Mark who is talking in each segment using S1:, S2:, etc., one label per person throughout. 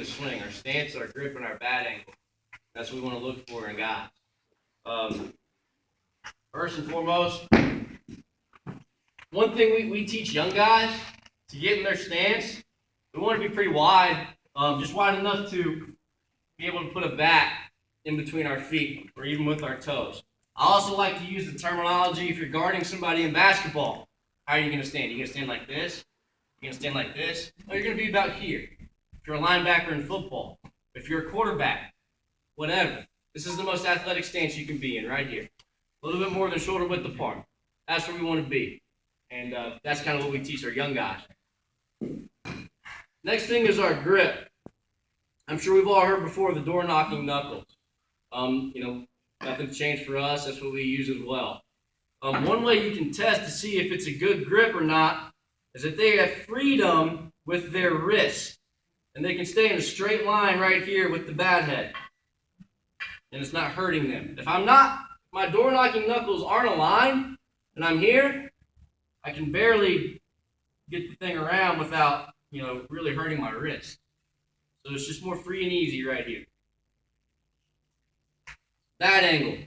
S1: the swing, our stance, our grip, and our bat angle. That's what we want to look for in guys. First and foremost, one thing we teach young guys to get in their stance, we want to be pretty wide, just wide enough to be able to put a bat in between our feet or even with our toes. I also like to use the terminology if you're guarding somebody in basketball. How are you going to stand? Are you going to stand like this? You're going to stand like this? No, you're going to be about here. If you're a linebacker in football, if you're a quarterback, whatever. This is the most athletic stance you can be in right here. A little bit more than shoulder width apart. That's where we want to be. And that's kind of what we teach our young guys. Next thing is our grip. I'm sure we've all heard before the door knocking knuckles. Nothing's changed for us. That's what we use as well. One way you can test to see if it's a good grip or not is if they have freedom with their wrists. And they can stay in a straight line right here with the bat head. And it's not hurting them. If my door knocking knuckles aren't aligned and I'm here, I can barely get the thing around without, really hurting my wrist. So it's just more free and easy right here. Bat angle.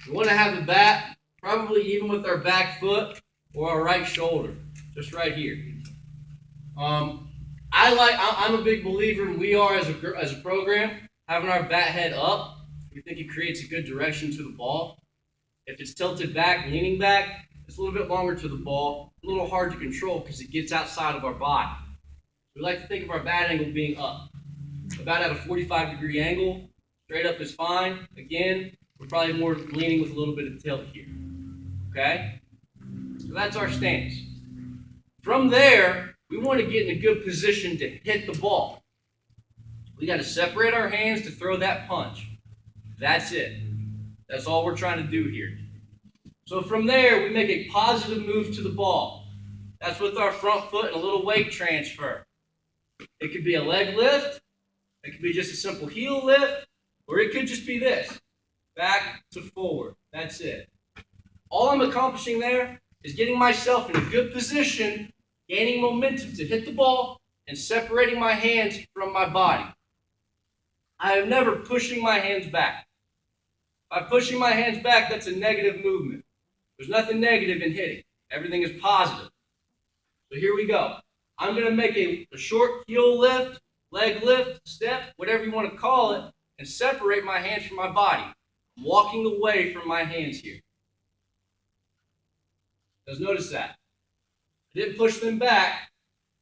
S1: We want to have the bat probably even with our back foot or our right shoulder, just right here. I'm a big believer, and we are as a program, having our bat head up. We think it creates a good direction to the ball. If it's tilted back, leaning back, it's a little bit longer to the ball, a little hard to control because it gets outside of our body. We like to think of our bat angle being up. About at a 45-degree angle, straight up is fine. Again, we're probably more leaning with a little bit of tilt here. Okay? So that's our stance. From there, we want to get in a good position to hit the ball. We got to separate our hands to throw that punch. That's it. That's all we're trying to do here. So from there, we make a positive move to the ball. That's with our front foot and a little weight transfer. It could be a leg lift. It could be just a simple heel lift. Or it could just be this. Back to forward. That's it. All I'm accomplishing there is getting myself in a good position, gaining momentum to hit the ball, and separating my hands from my body. I am never pushing my hands back. By pushing my hands back, that's a negative movement. There's nothing negative in hitting. Everything is positive. So here we go. I'm going to make a short heel lift, leg lift, step, whatever you want to call it, and separate my hands from my body. I'm walking away from my hands here. Just notice that. I didn't push them back.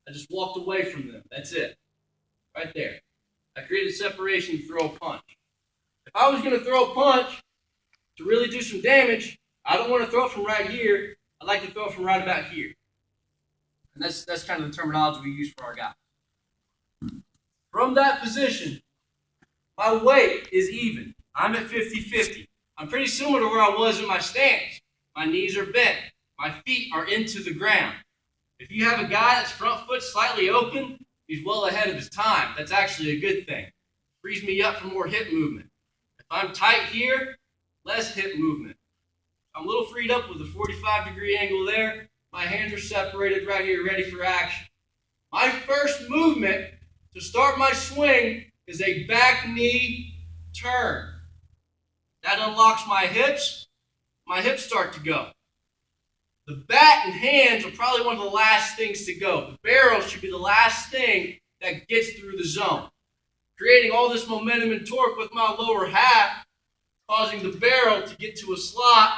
S1: I just walked away from them. That's it. Right there. I created separation to throw a punch. If I was going to throw a punch to really do some damage, I don't want to throw it from right here. I like to throw it from right about here. And that's kind of the terminology we use for our guys. From that position, my weight is even. I'm at 50-50. I'm pretty similar to where I was in my stance. My knees are bent. My feet are into the ground. If you have a guy that's front foot slightly open, he's well ahead of his time. That's actually a good thing. Frees me up for more hip movement. If I'm tight here, less hip movement. I'm a little freed up with a 45-degree angle there. My hands are separated right here, ready for action. My first movement to start my swing is a back knee turn. That unlocks my hips. My hips start to go. The bat and hands are probably one of the last things to go. The barrel should be the last thing that gets through the zone. Creating all this momentum and torque with my lower half, causing the barrel to get to a slot,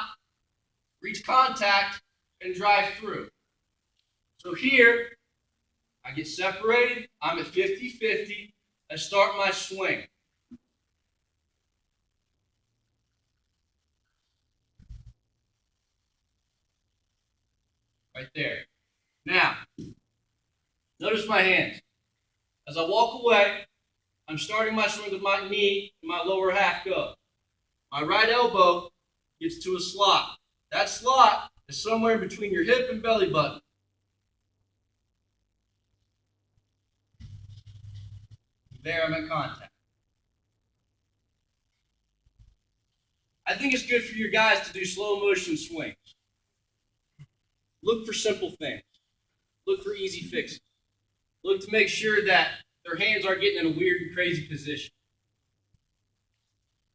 S1: reach contact, and drive through. So here, I get separated. I'm at 50-50. I start my swing. Right there. Now, notice my hands. As I walk away, I'm starting my swing with my knee and my lower half go. My right elbow gets to a slot. That slot is somewhere between your hip and belly button. There, I'm at contact. I think it's good for your guys to do slow motion swings. Look for simple things. Look for easy fixes. Look to make sure that their hands aren't getting in a weird and crazy position.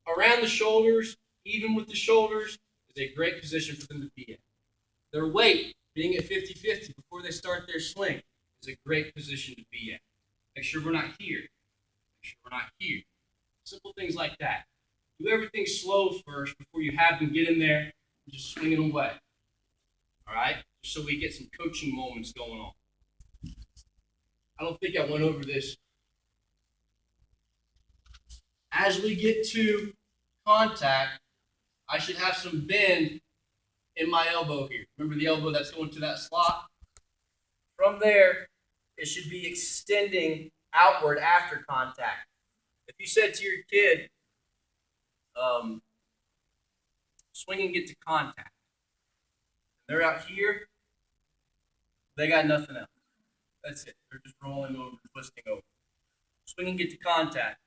S1: Around the shoulders, even with the shoulders, is a great position for them to be in. Their weight, being at 50-50 before they start their swing, is a great position to be in. Make sure we're not here. Make sure we're not here. Simple things like that. Do everything slow first before you have them get in there and just swing it away. All right? Just so we get some coaching moments going on. I don't think I went over this. As we get to contact, I should have some bend in my elbow here. Remember the elbow that's going to that slot? From there, it should be extending outward after contact. If you said to your kid, swing and get to contact, they're out here, they got nothing else. That's it. They're just rolling over, twisting over. Swing and get to contact.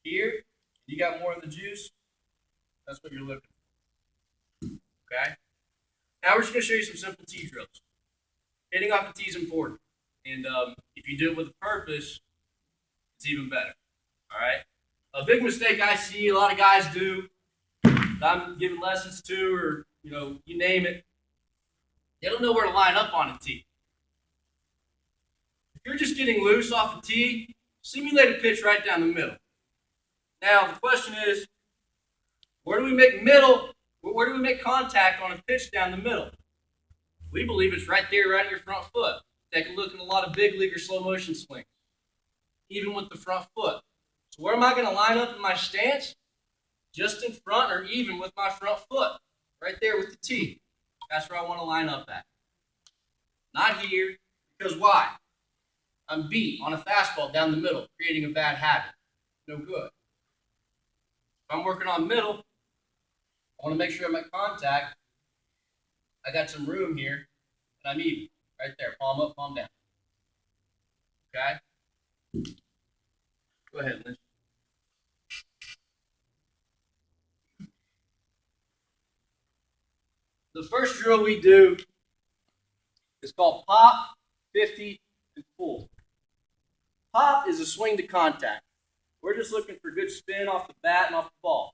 S1: Here, you got more of the juice. That's what you're looking for. Okay? Now we're just going to show you some simple tee drills. Hitting off the tee is important. And if you do it with a purpose, it's even better. All right? A big mistake I see a lot of guys do, that I'm giving lessons to, or, you name it, they don't know where to line up on a tee. If you're just getting loose off a tee, simulate a pitch right down the middle. Now, the question is, where do we make contact on a pitch down the middle? We believe it's right there, right at your front foot. Take a look at a lot of big league or slow motion swings, even with the front foot. So where am I going to line up in my stance? Just in front or even with my front foot, right there with the tee. That's where I want to line up at. Not here, because why? I'm beat on a fastball down the middle, creating a bad habit. No good. If I'm working on middle, I want to make sure I'm at contact. I got some room here, and I'm even. Right there, palm up, palm down. Okay? Go ahead, Lynch. The first drill we do is called pop, 50, and full. Pop is a swing to contact. We're just looking for good spin off the bat and off the ball.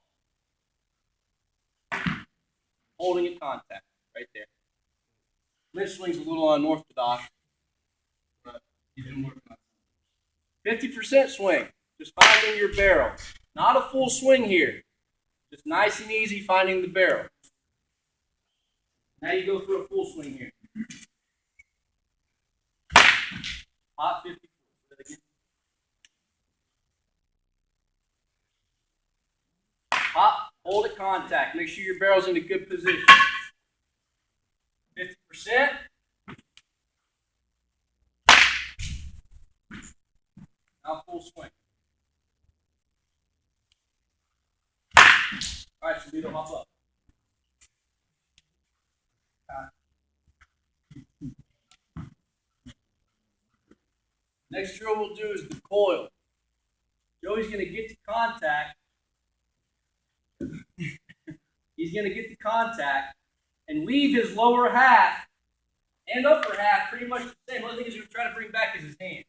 S1: Holding at contact, right there. Lynch swing's a little unorthodox, but he's been working on it. 50% swing, just finding your barrel. Not a full swing here. Just nice and easy finding the barrel. Now you go through a full swing here. Hot 50. Hop, hold at contact. Make sure your barrel's in a good position. 50%. Now full swing. All right, so we don't hop up. Next drill we'll do is the coil. Joey's going to get to contact. He's going to get to contact and leave his lower half and upper half pretty much the same. The only thing he's going to try to bring back is his hand.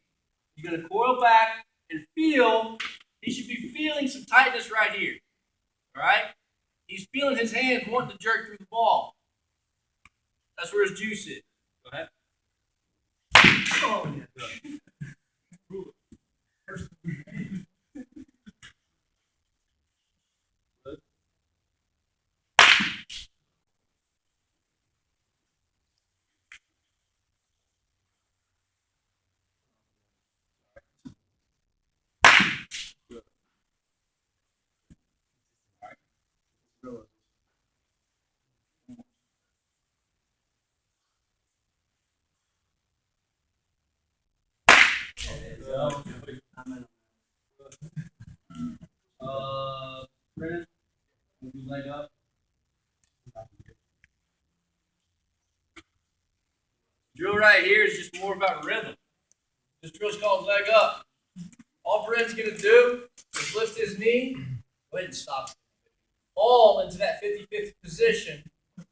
S1: He's going to coil back and feel. He should be feeling some tightness right here. All right? He's feeling his hands wanting to jerk through the ball. That's where his juice is. Go ahead. Oh, yeah. Brennan, move your leg up. Drill right here is just more about rhythm. This drill's called leg up. All Brennan's going to do is lift his knee. Go ahead and stop. Fall into that 50-50 position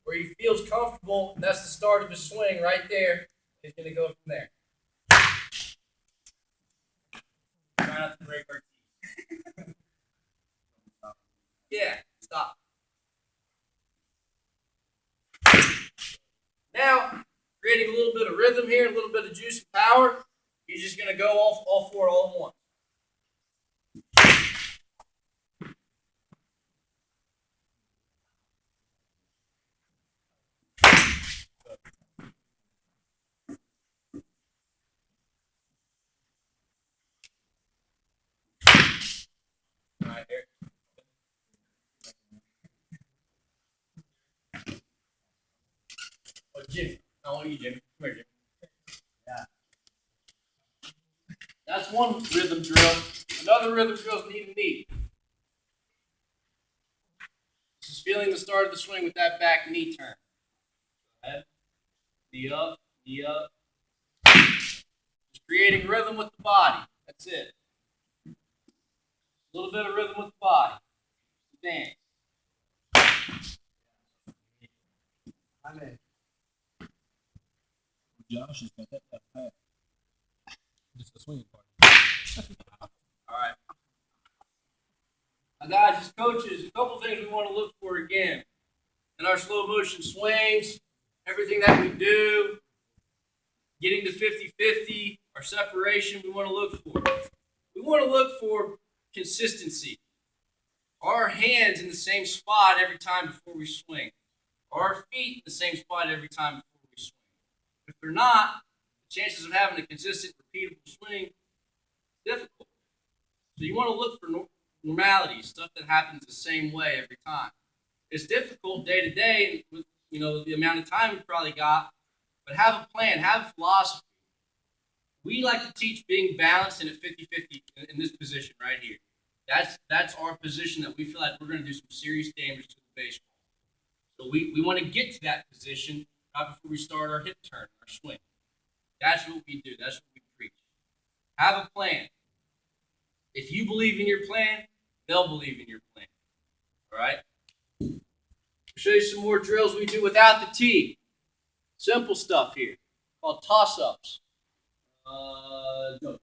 S1: where he feels comfortable, and that's the start of his swing right there. He's going to go from there. Try not to break our teeth. Yeah, stop. Now, creating a little bit of rhythm here, a little bit of juice and power. You're just going to go all four all at once. All right, here. Oh, Jimmy. I want you, Jimmy. Come here, Jimmy. Yeah. That's one rhythm drill. Another rhythm drill is knee to knee. This is feeling the start of the swing with that back knee turn. Head, knee up, knee up. Just creating rhythm with the body. That's it. A little bit of rhythm with the body. Dance.
S2: Amen.
S3: Josh has got that pat. Just the swinging part.
S1: All right. Now, guys, as coaches, a couple things we want to look for again in our slow motion swings, everything that we do, getting to 50-50, our separation, we want to look for. We want to look for consistency. Are our hands in the same spot every time before we swing? Are our feet in the same spot every time before we swing? If they're not, the chances of having a consistent, repeatable swing is difficult. So you want to look for normality, stuff that happens the same way every time. It's difficult day to day with the amount of time we probably got, but have a plan, have a philosophy. We like to teach being balanced and at 50-50 in this position right here. That's our position that we feel like we're going to do some serious damage to the baseball. So we want to get to that position right before we start our hip turn, our swing. That's what we do. That's what we preach. Have a plan. If you believe in your plan, they'll believe in your plan. All right? I'll show you some more drills we do without the tee. Simple stuff here called toss-ups. Go.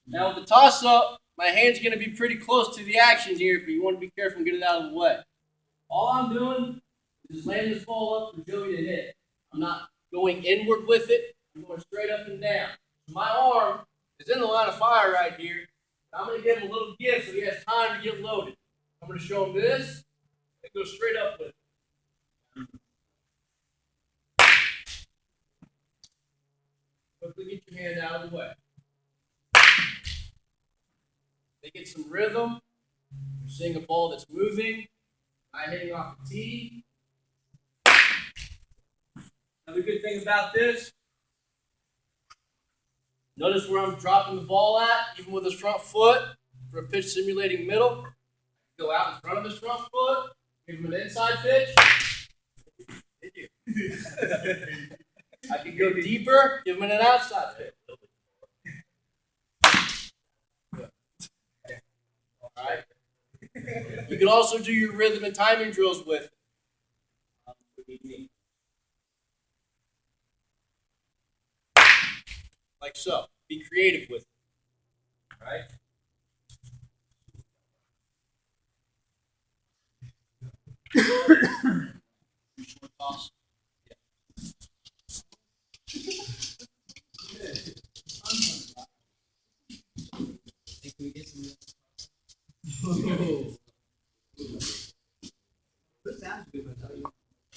S1: Now with the toss-up, my hand's going to be pretty close to the action here, but you want to be careful and get it out of the way. All I'm doing is just laying this ball up for Joey to hit. I'm not going inward with it. I'm going straight up and down. My arm is in the line of fire right here. I'm going to give him a little gift so he has time to get loaded. I'm going to show him this and go straight up with it. Quickly get your hand out of the way. They get some rhythm. You're seeing a ball that's moving, not hitting off the tee. Another good thing about this, notice where I'm dropping the ball at, even with his front foot, for a pitch simulating middle. Go out in front of his front foot, give him an inside pitch. I can go deeper, give him an outside pitch. All right. You can also do your rhythm and timing drills with it. Like so. Be creative with it. All right? Short toss.
S2: Think we get some. That sounds good, I tell you.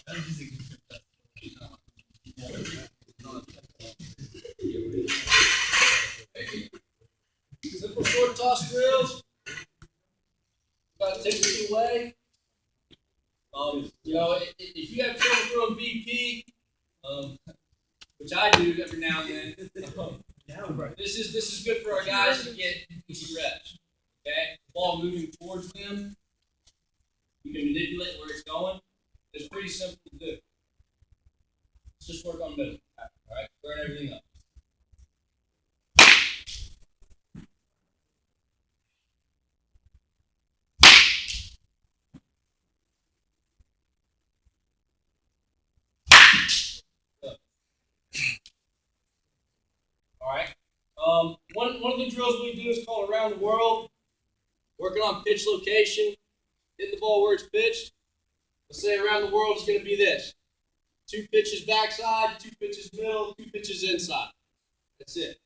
S3: That is just a good
S1: Simple short toss drills. About to take it away. If you have trouble throwing BP, which I do every now and then, this is good for our guys to get easy reps. Okay, ball moving towards them. You can manipulate where it's going. It's pretty simple to do. Let's just work on middle. All right, burn everything up. right. One of the drills we do is called around the world. Working on pitch location, hitting the ball where it's pitched. Let's say around the world is going to be this: 2 pitches backside, 2 pitches middle, 2 pitches inside. That's it.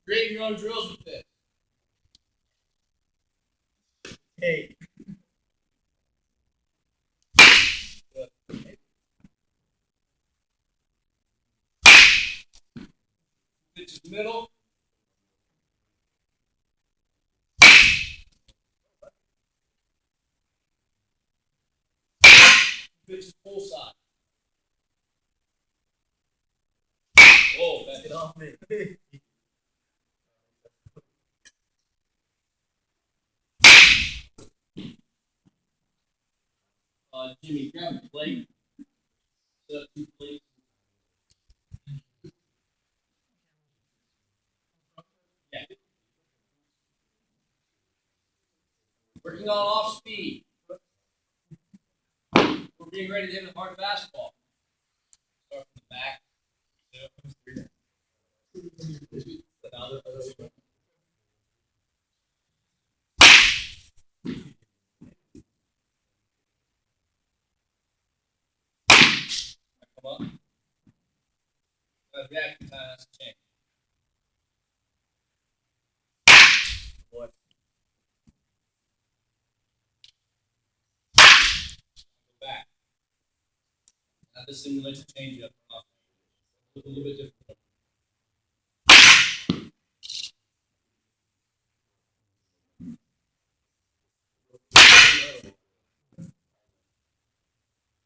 S1: Create your own drills with this.
S2: Hey.
S1: Pitches middle. Pitches full side. Oh,
S2: Get off me.
S1: Jimmy, grab a plate. Set up 2 plates. Yeah. Working on off speed. We're being ready to hit a hard fastball. Start from the back. Come up. Reaction time has to change. Boy. Go back. Now this simulates a change up. Look a little bit different.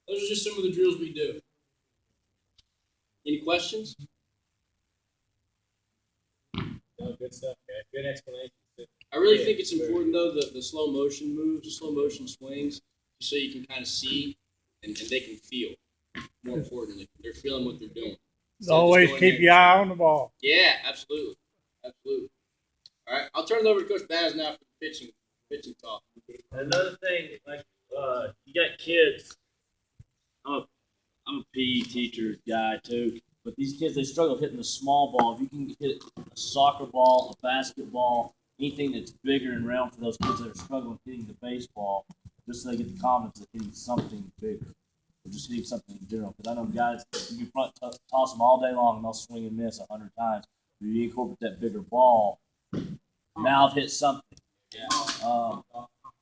S1: Those are just some of the drills we do. Any questions?
S3: No, good stuff, guys. Good explanation.
S1: I really think it's important though the slow motion moves, the slow motion swings, just so you can kind of see and they can feel. More importantly, they're feeling what they're doing.
S4: Always keep your eye on the ball.
S1: Yeah, absolutely, absolutely. All right, I'll turn it over to Coach Baz now for the pitching talk.
S5: Another thing, like you got kids. I'm a PE teacher guy too, but these kids they struggle hitting the small ball. If you can hit a soccer ball, a basketball, anything that's bigger and round for those kids that are struggling hitting the baseball, just so they get the confidence of hitting something bigger, or just hitting something in general. Because I know guys, you can toss them all day long and they'll swing and miss 100 times. If you incorporate that bigger ball, now I've hit something. Yeah.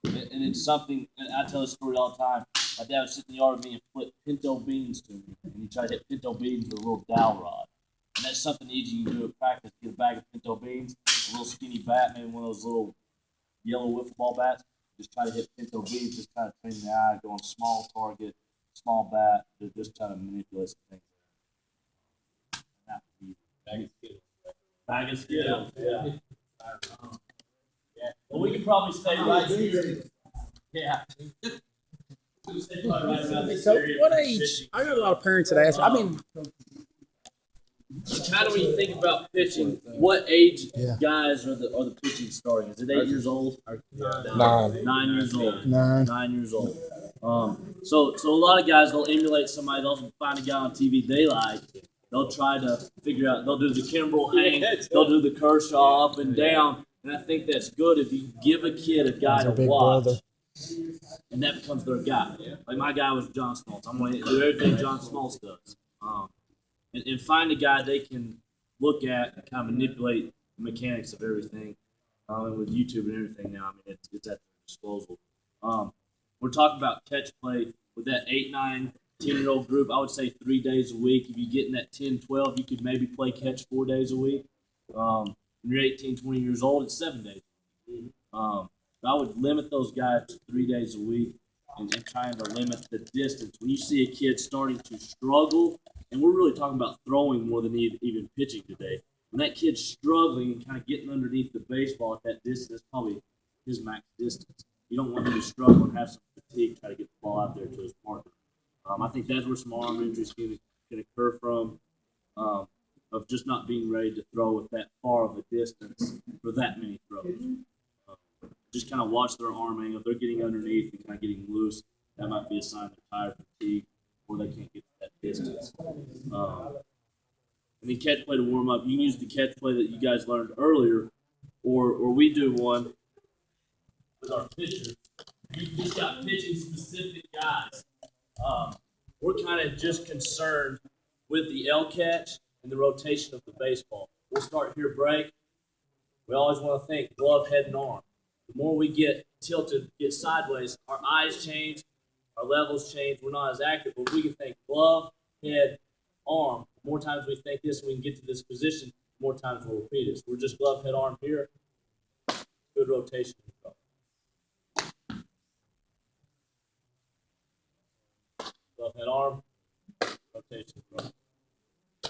S5: And it's something, and I tell this story all the time. My dad was sitting in the yard with me and flipped pinto beans to me. And he tried to hit pinto beans with a little dowel rod. And that's something easy you can do at practice. Get a bag of pinto beans, a little skinny bat, maybe one of those little yellow wiffle ball bats. Just try to hit pinto beans, just kind of train the eye, going small target, small bat, just trying to manipulate some things. That would be bag of skittles. Bag of skittles, yeah. Yeah. Well, we could probably stay right here. Yeah.
S3: So, what age? I got a lot of parents that ask. I mean,
S5: How do we think about pitching? What age guys are the pitching starting? Is it 8 years old?
S4: 9.
S5: 9 years old.
S4: 9.
S5: 9 years old. So a lot of guys they'll emulate somebody. They'll find a guy on TV they like. They'll try to figure out. They'll do the Kimbrel hang. They'll do the Kershaw up and down. And I think that's good if you give a kid a guy to watch.
S4: Brother.
S5: And that becomes their guy. Like my guy was John Smoltz. I'm going to do everything John Smoltz does. And find a guy they can look at and kind of manipulate the mechanics of everything. And with YouTube and everything now, I mean, it's at their disposal. We're talking about catch play with that 8, 9, 10-year-old group. I would say 3 days a week. If you get in that 10, 12, you could maybe play catch 4 days a week. When you're 18, 20 years old, it's 7 days. I would limit those guys to 3 days a week and trying to limit the distance. When you see a kid starting to struggle, and we're really talking about throwing more than even pitching today. When that kid's struggling and kind of getting underneath the baseball at that distance, that's probably his max distance. You don't want him to struggle and have some fatigue, try to get the ball out there to his partner. I think that's where some arm injuries can occur from, of just not being ready to throw at that far of a distance for that many throws. Just kind of watch their arm angle. If they're getting underneath and kind of getting loose, that might be a sign they're tired, fatigue, or they can't get to that distance. And and then catch play to warm up. You can use the catch play that you guys learned earlier, or we do one with our pitchers. You just got pitching specific guys. We're kind of just concerned with the L catch and the rotation of the baseball. We'll start here, break. We always want to think glove, head, and arm. The more we get tilted, get sideways, our eyes change, our levels change. We're not as accurate, but we can think glove, head, arm. The more times we think this, we can get to this position. The more times we'll repeat it. So we're just glove, head, arm here. Good rotation. Glove, head, arm. Rotation. And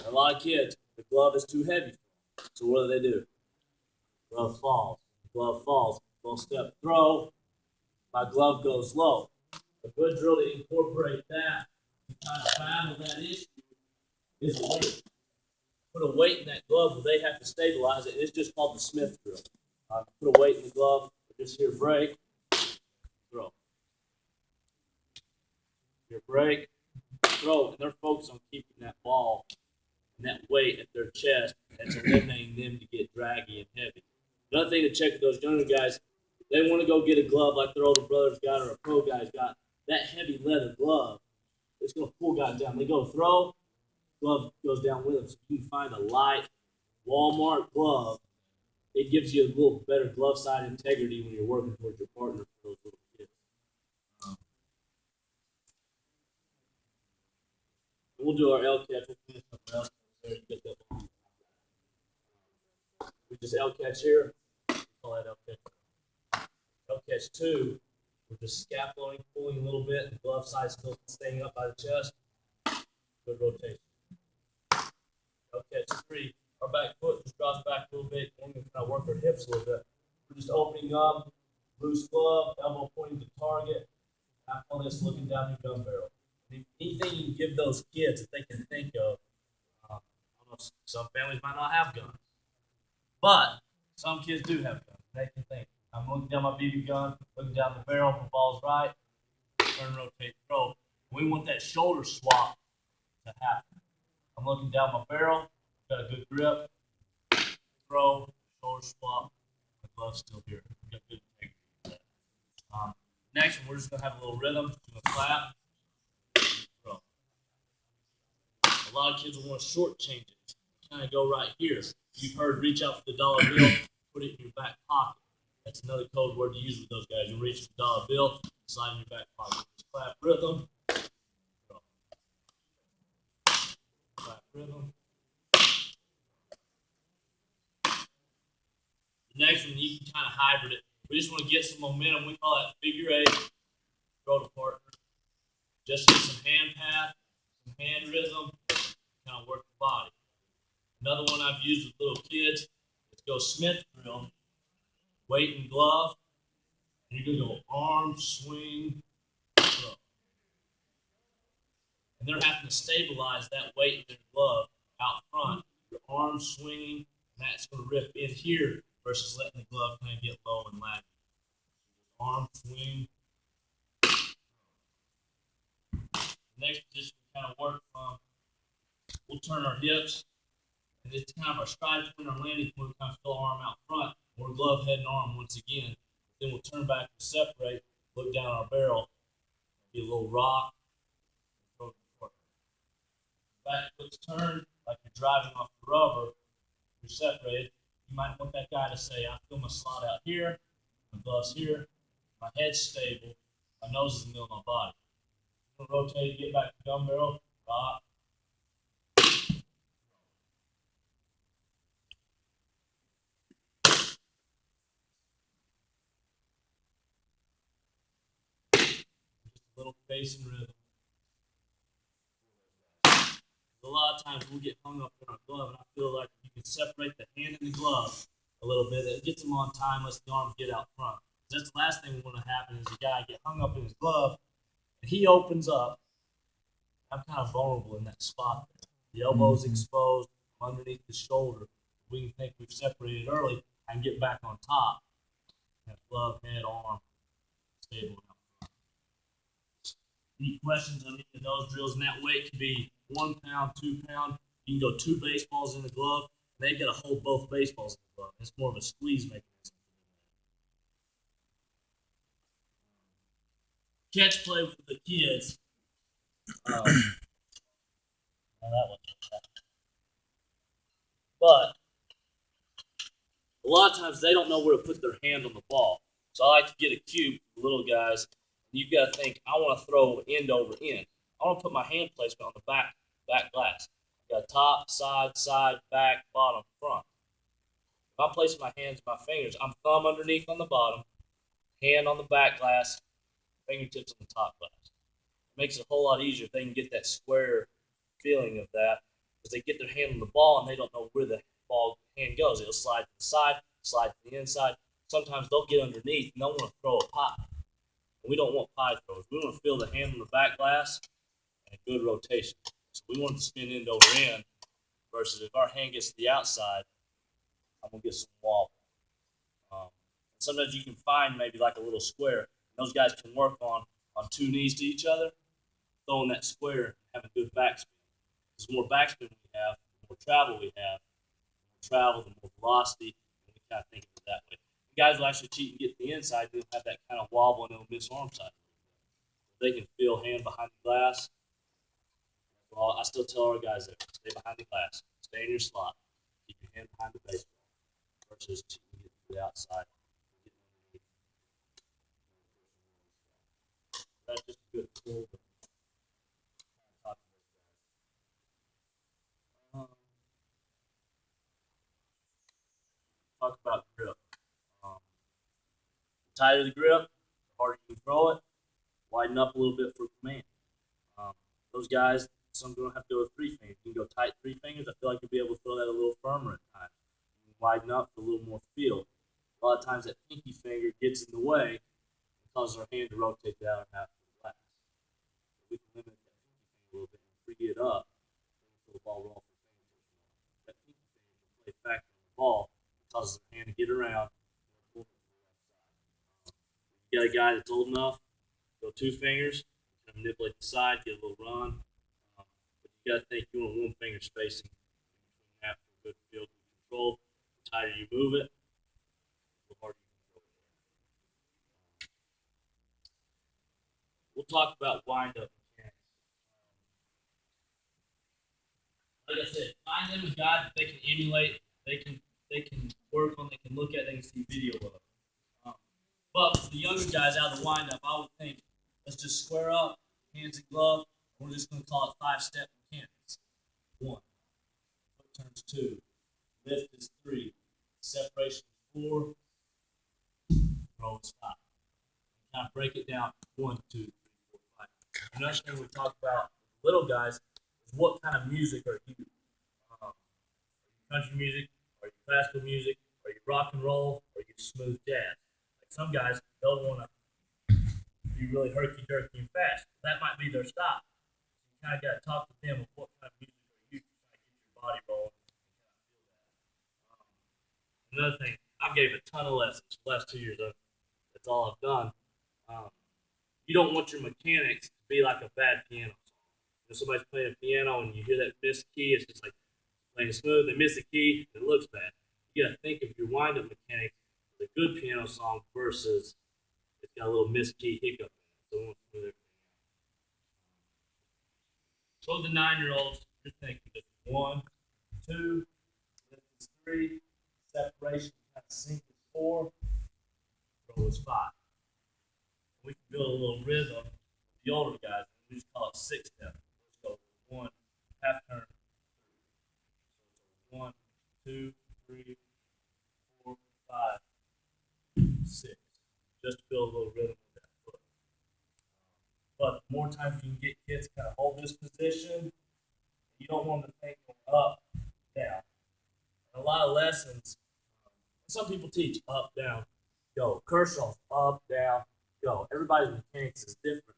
S5: a lot of kids, the glove is too heavy. So what do? Glove falls. Glove falls. Full step throw. My glove goes low. A good drill to incorporate that, to kind of battle that issue, is a weight. Put a weight in that glove where they have to stabilize it. It's just called the Smith drill. Put a weight in the glove. Just here, break, throw. Here, break, throw. And they're focused on keeping that ball and that weight at their chest. That's eliminating them to get draggy and heavy. Another thing to check with those younger guys, they want to go get a glove like their older brothers got or a pro guy's got. That heavy leather glove, it's going to pull guys down. They go throw, glove goes down with them. So you can find a light Walmart glove. It gives you a little better glove side integrity when you're working towards your partner for those little kids. We'll do our L catch. We'll finish up our L catch there. You get that ball. We just L catch here. Call that L catch. L catch 2. We're just scapulating, pulling a little bit. The glove side still staying up by the chest. Good rotation. L catch 3. Our back foot just drops back a little bit. And we kind of work our hips a little bit. We're just opening up, loose glove, elbow pointing to target. I call this looking down your gun barrel. Anything you can give those kids that they can think of. I don't know, some families might not have guns, but some kids do have guns. They can think. I'm looking down my BB gun, looking down the barrel. If the ball's right, turn, rotate, throw. We want that shoulder swap to happen. I'm looking down my barrel, got a good grip, throw, shoulder swap, the glove's still here. We got good integrity. Next one, we're just gonna have a little rhythm. We're gonna clap, throw. A lot of kids will want to short change it. Kind of go right here. You've heard reach out for the dollar bill, put it in your back pocket. That's another code word to use with those guys. You reach for the dollar bill, slide in your back pocket. Just clap rhythm. Throw. Clap rhythm. The next one, you can kind of hybrid it. We just want to get some momentum. We call that figure 8. Throw to partner. Just get some hand path, some hand rhythm, kind of work the body. Another one I've used with little kids, let's go Smith drill. Weight and glove. And you're going to go arm, swing, throw. And they're having to stabilize that weight in their glove out front. Your arm swinging, and that's going to rip in here versus letting the glove kind of get low and lag. Arm, swing. The next position we kind of work from, we'll turn our hips. And it's kind of our stride between our landing point, kind of fill our arm out front. More glove, head, and arm once again. Then we'll turn back and separate, look down our barrel, be a little rock, throw it forward. Back foot's turned, like you're driving off the rubber, you're separated. You might want that guy to say, I feel my slot out here, my glove's here, my head's stable, my nose is in the middle of my body. I'm going to rotate, get back to the gun barrel, rock. Little bass and rhythm. A lot of times we'll get hung up in our glove, and I feel like if you can separate the hand and the glove a little bit, it gets them on time, lets the arms get out front. That's the last thing we want to happen is the guy get hung up in his glove, and he opens up. I'm kind of vulnerable in that spot there. The elbow's exposed underneath the shoulder. We can think we've separated early and get back on top. That glove, head, arm, stable. Any questions on any of those drills? And that weight can be 1 pound, 2 pound. You can go 2 baseballs in the glove, and they've got to hold both baseballs in the glove. It's more of a squeeze mechanism. Catch play with the kids. Now that one. But a lot of times they don't know where to put their hand on the ball. So I like to get a cue for the little guys. You've got to think, I want to throw end over end. I want to put my hand placement on the back glass. Got top, side, back, bottom, front. If I'm placing my hands and my fingers, I'm thumb underneath on the bottom, hand on the back glass, fingertips on the top glass. It makes it a whole lot easier if they can get that square feeling of that, because they get their hand on the ball and they don't know where the ball hand goes. It'll slide to the side, slide to the inside. Sometimes they'll get underneath and they'll want to throw a pie. And we don't want pie throws. We want to feel the hand on the back glass and a good rotation. So we want it to spin end over end, versus if our hand gets to the outside, I'm going to get some wobble. Sometimes you can find maybe like a little square. Those guys can work on 2 knees to each other, throwing that square and having good backspin. The more backspin we have, the more travel we have. The more travel, the more velocity, and we kind of think of it that way. The guys will actually cheat and get to the inside, they'll have that kind of wobble and they'll miss arm side. They can feel hand behind the glass. Well, I still tell our guys there, stay behind the glass, stay in your slot, keep your hand behind the baseball, versus cheating and get to the outside. That's just a good tool. Talk about grip. The tighter the grip, the harder you can throw it. Widen up a little bit for command. Those guys, some don't have to go with 3 fingers. You can go tight 3 fingers. I feel like you'll be able to throw that a little firmer at times. You can widen up for a little more feel. A lot of times that pinky finger gets in the way and causes our hand to rotate down and out to the glass. We can limit that pinky finger a little bit and free it up until the ball rolls. That pinky finger can play a factor on the ball. It causes the hand to get around. You got a guy that's old enough, go 2 fingers, manipulate the side, get a little run. But you got to think you want 1 finger spacing between that for good field control. The tighter you move it, the harder you can throw it. We'll talk about wind-up mechanics. Like I said, find them a guy that they can emulate, they can work on, they can look at, they can see video of. But for the younger guys out of the windup, I would think, let's just square up, hands and glove. We're just going to call it 5-step mechanics. 1, foot turns 2, lift is 3, separation is 4, throw is 5. Kind of break it down 1, 2, 3, 4, 5. Another thing we talk about with little guys is what kind of music are you? Are you country music? Are you classical music? Are you rock and roll? Are you smooth jazz? Some guys, they'll want to be really herky-jerky and fast. That might be their style. You kind of got to talk to them of what kind of music are you to get your body rolling. Another thing, I gave a ton of lessons the last 2 years. That's all I've done. You don't want your mechanics to be like a bad piano song. If somebody's playing a piano and you hear that missed key, it's just like playing smooth, they miss a key, it looks bad. You got to think of your wind-up mechanics. A good piano song versus it's got a little missed key hiccup in it. So everything out. So the 9-year-olds, you're thinking 1, 2, lift is 3, separation kind of sink is 4, throw is 5. We can build a little rhythm with the older guys. We just call it 6-step. Let's go 1, half turn, 1, 2, 3, 4, 5. 6, just to build a little rhythm with that foot. But the more times you can get kids kind of hold this position, you don't want them to think up, down. And a lot of lessons, some people teach up, down, go. Kershaw's up, down, go. Everybody's mechanics is different.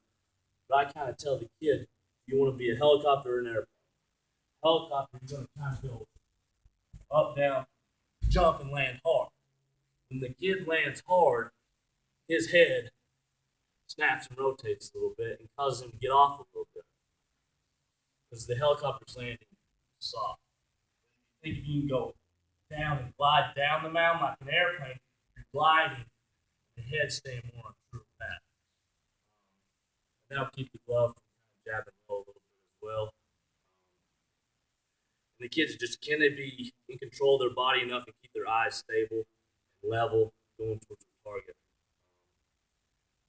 S5: But I kind of tell the kid, you want to be a helicopter or an airplane. Helicopter, you're going to kind of go up, down, jump, and land hard. When the kid lands hard, his head snaps and rotates a little bit and causes him to get off a little bit. Because the helicopter's landing soft. Think if you can go down and glide down the mountain like an airplane, you're gliding, the head staying more on true path. And that'll keep the glove from jabbing low a little bit as well. And the kids just, can they be in control of their body enough and keep their eyes stable and level going towards the target?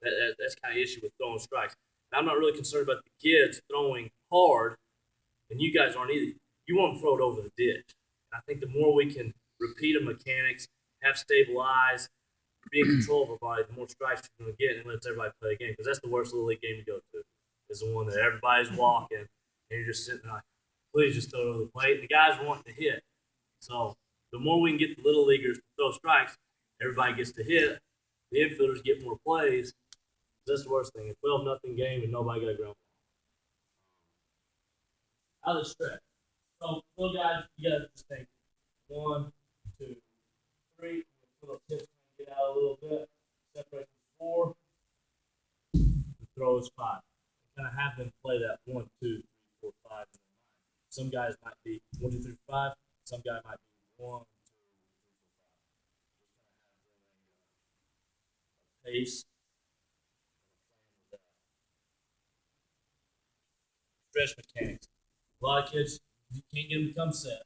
S5: That's kind of issue with throwing strikes. And I'm not really concerned about the kids throwing hard, and you guys aren't either. You want to throw it over the ditch. And I think the more we can repeat the mechanics, have stable eyes, be in control of our body, the more strikes you're going to get, and lets everybody play a game. Because that's the worst little league game to go to. Is the one that everybody's walking, and you're just sitting there like, please just throw it over the plate. And the guys are wanting to hit. So the more we can get the little leaguers to throw strikes, everybody gets to hit. The infielders get more plays. That's the worst thing. A 12-0 game and nobody got a ground ball. Out of the stretch. So, little guys, you got to just think 1, 2, 3. Little tips, get out a little bit. Separation 4. The throw is 5. Kind of have them play that 1, 2, 3, 4, 5. Some guys might be 1, 2, 3, 5. Some guy might be 1, 2, 3, 4, 5. Pace. Stretch mechanics. A lot of kids, you can't get them to come set.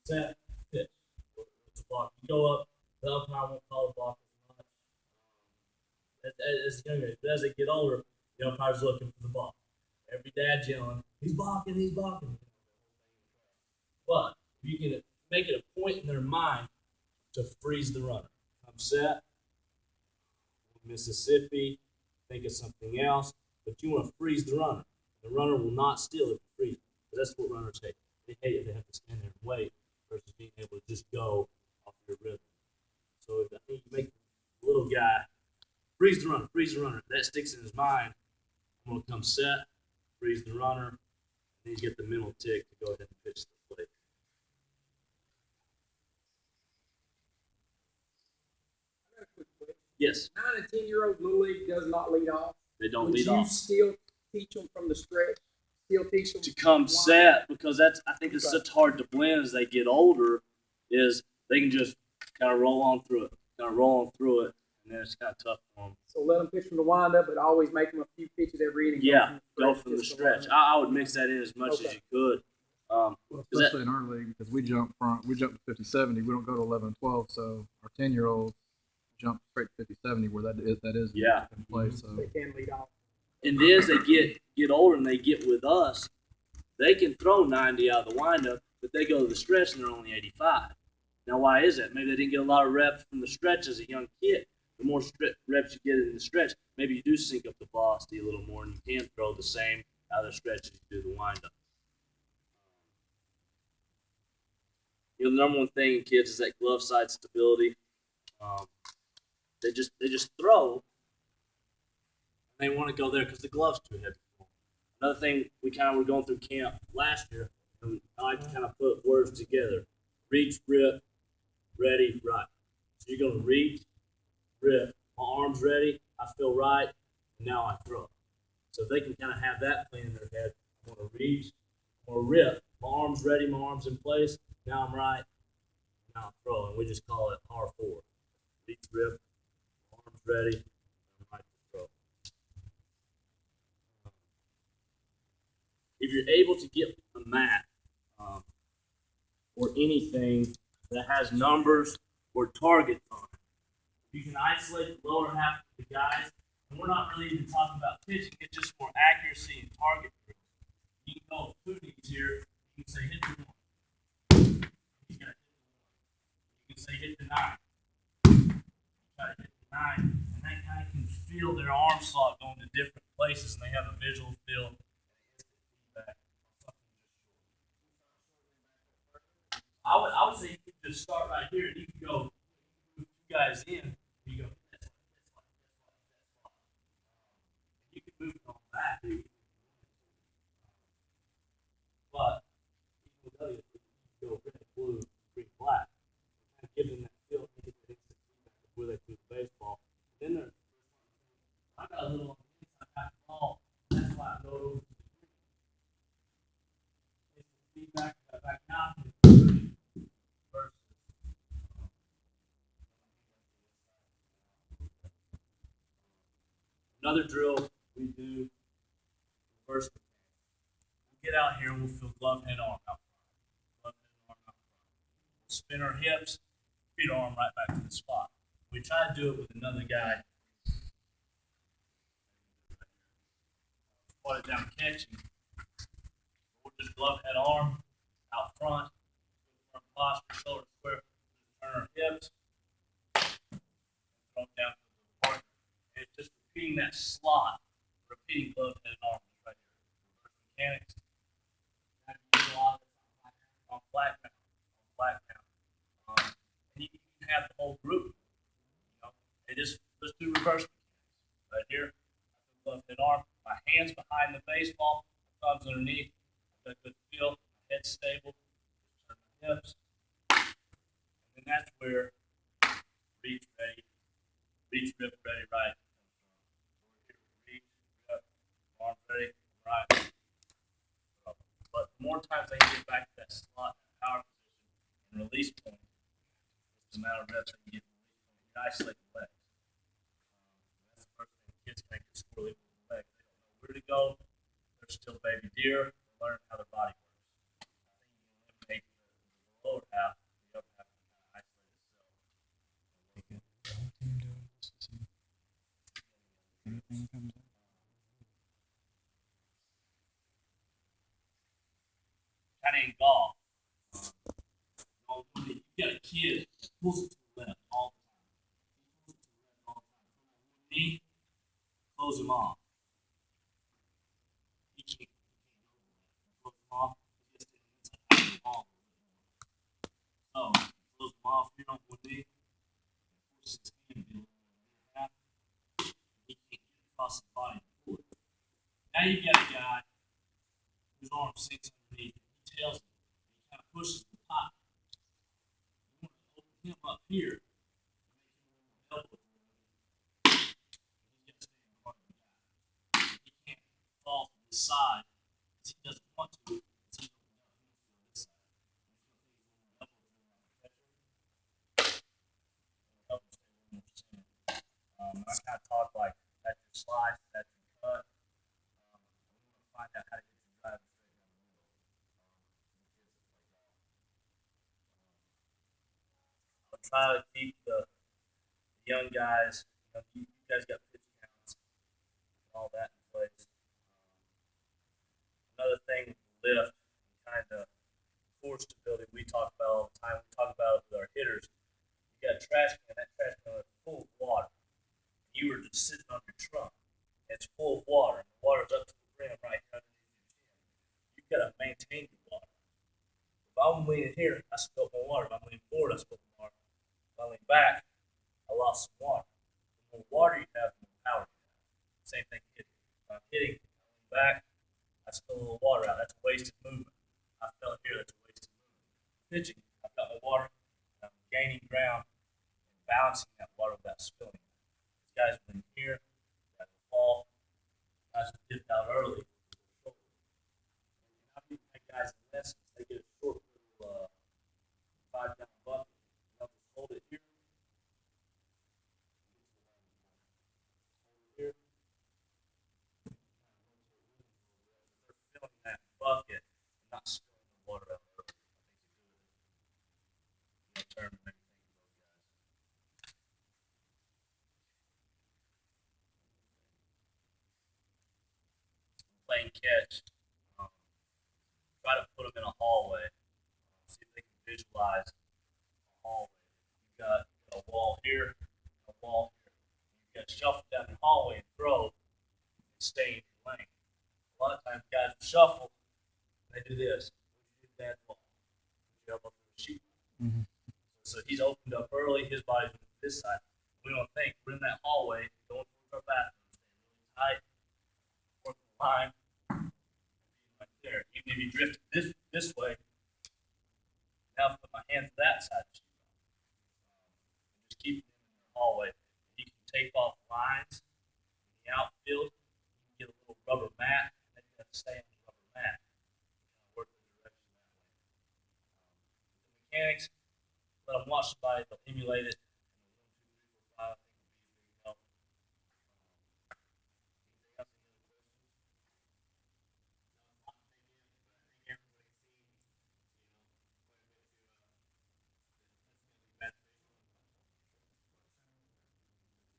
S5: Set, pitch. It's a block. You go up, the umpire won't call the block as much. As younger, as they get older, the umpire's looking for the ball. Every dad's yelling, he's blocking, he's blocking. But you can make it a point in their mind to freeze the runner. Come set, Mississippi, think of something else. But you want to freeze the runner. The runner will not steal if you freeze. Because that's what runners hate. They hate it. They have to stand there and wait versus being able to just go off your rhythm. So if I think you make the little guy freeze the runner. That sticks in his mind. I'm going to come set, freeze the runner, and then you get the mental tick to go ahead and pitch the plate.
S2: I got a quick question.
S5: Yes,
S2: 9 and 10-year-old Little League does not lead off.
S5: they don't
S2: Would
S5: lead
S2: you
S5: off.
S2: still teach them from the stretch? Still teach them
S5: To come set, because that's, I think it's
S2: Okay.
S5: such hard to blend as they get older, is they can just kind of roll on through it, and then it's kind of tough for them.
S2: So let them pitch from the windup, but always make them a few pitches every inning.
S5: Yeah, go from the
S2: just to
S5: stretch.
S2: learn.
S5: I would mix that in as much as
S2: Okay.
S5: you could.
S3: Well,
S5: Is that-
S3: especially in our league, because we jump to 50-70. We don't go to 11-12, so our 10-year-olds jump straight to 50-70, where that is
S5: Yeah.
S3: in play. So
S2: They can lead off.
S5: And then as they get older and they get with us, they can throw 90 out of the windup, but they go to the stretch and they're only 85. Now, why is that? Maybe they didn't get a lot of reps from the stretch as a young kid. The more reps you get in the stretch, maybe you do sync up the velocity a little more, and you can throw the same out of the stretch as you do the windup. You know, the number one thing in kids is that glove side stability. They just throw. They want to go there because the glove's too heavy. Another thing, we kind of were going through camp last year, and I like to kind of put words together. Reach, rip, ready, right. So you're going to reach, rip, my arm's ready, I feel right, and now I throw. So if they can kind of have that plan in their head, I want to reach or rip, my arm's ready, my arm's in place, now I'm right, now I'm throwing. And we just call it R4. Reach, rip, arm's ready, I'm right to throw. If you're able to get a mat or anything that has numbers or targets on it, you can isolate the lower half of the guys. And we're not really even talking about pitching, it's just more accuracy and target drills. You can go with 2 knees here, you can say hit the 1. You got hit the 1. You can say hit the 9. You try to hit the 9, and that guy can feel their arm slot going to different places, and they have a visual feel. I would say you could just start right here, and you can go move 2 guys in. You go this way. You can move it on back, but you can go red, blue, green, black. Kind of give them that feel, they get that instant feedback of where they threw the baseball. Then there's I got a little on the inside, I got the ball. That's why I go over to the green. Another drill we do, reverse. We'll get out here and we'll feel glove head arm out front. Glove head arm out front. We'll spin our hips, feet arm right back to the spot. We try to do it with another guy. Put it down catching. We'll just glove head arm out front. Front posture, shoulder square. Turn our hips. Throw it down to the partner. And it's just repeating that slot. Repeating glove head arm right here. Reverse mechanics. On flat ground. On flat ground. And you can have the whole group. You know, and just let's do reverse mechanics. Right here. Glove head arm. My hands behind the baseball, thumbs underneath. Got good feel. My head stable. Turn my hips. And then that's where reach ready, rip ready, right. Reach, rip, arm ready, right. But the more times I get back to that slot, that power position, and release point, it's a matter of reps that you get release point. You isolate the legs. That's the first thing. Kids can't get squirrely with the legs. They don't know where to go. They're still baby deer. They're learning how their body works. I think you can eliminate the lower half, the upper half can kind of isolate itself. Kind of in golf. You got a kid that pulls it to the left all the time. He pulls it to the left all the time. One knee, close him off. He can't close him off. He gets to the inside of the ball. So, close him off here on one knee. Forces his hand to be a little bit half. He can't get across his body and pull it. Now you got a guy whose arm sinks underneath. He tails it. He kind of pushes the pot. You want to open him up here. Make him a little elbow. He's got to stay in front of the guy. He can't fall to this side because he doesn't want to. Because he's opened up. He wants to go to this side. He's going to take his little elbow around the catcher. Help him stay a little more centered. I kind of talk like that's your slice, that's your cut. We want to find out how to get your drive straight down the middle. I'll try to keep the young guys, you guys got pitch counts and all that in place. Another thing with the lift, kind of core stability we talk about all the time. We talk about it with our hitters. You got a trash can, that trash can is full of water. You were just sitting on your trunk. It's full of water. And the water's up to the rim right here underneath your chin. You've got to maintain your water. If I'm leaning here, I spilled my water. If I'm leaning forward, I spilled my water. If I lean back, I lost some water. The more water you have, the more power you have. Same thing hitting. If I'm hitting, I lean back, I spill a little water out. That's a wasted movement. I fell here, that's a wasted movement. Pitching, I've got my water, and I'm gaining ground and balancing that water without spilling it. These guys are in here, guys will fall, guys will dip out early. How do you make guys in lessons? They get a short little 5-gallon bucket. They'll just hold it here. Here. They're filling that bucket and not spilling the water out early. I think it's a good term to make things for those guys. Playing catch. Try to put them in a hallway. See if they can visualize a hallway. You've got a wall here, a wall here. You've got to shuffle down the hallway and throw and stay in your lane. A lot of times guys will shuffle and they do this. What you do that ball? Put your elbow through the sheet.
S3: Mhm.
S5: So he's opened up early, his body's moving to this side. We don't think we're in that hallway, going towards our bathroom, staying really tight, working the line. Right there. Even if you drift this way, now I'll put my hand to that side of the sheet. Just keep them in the hallway. You can take off lines in the outfield. You can get a little rubber mat, and then you have to stay on the rubber mat. Work the direction that way. The mechanics, let them watch somebody, they'll emulate it.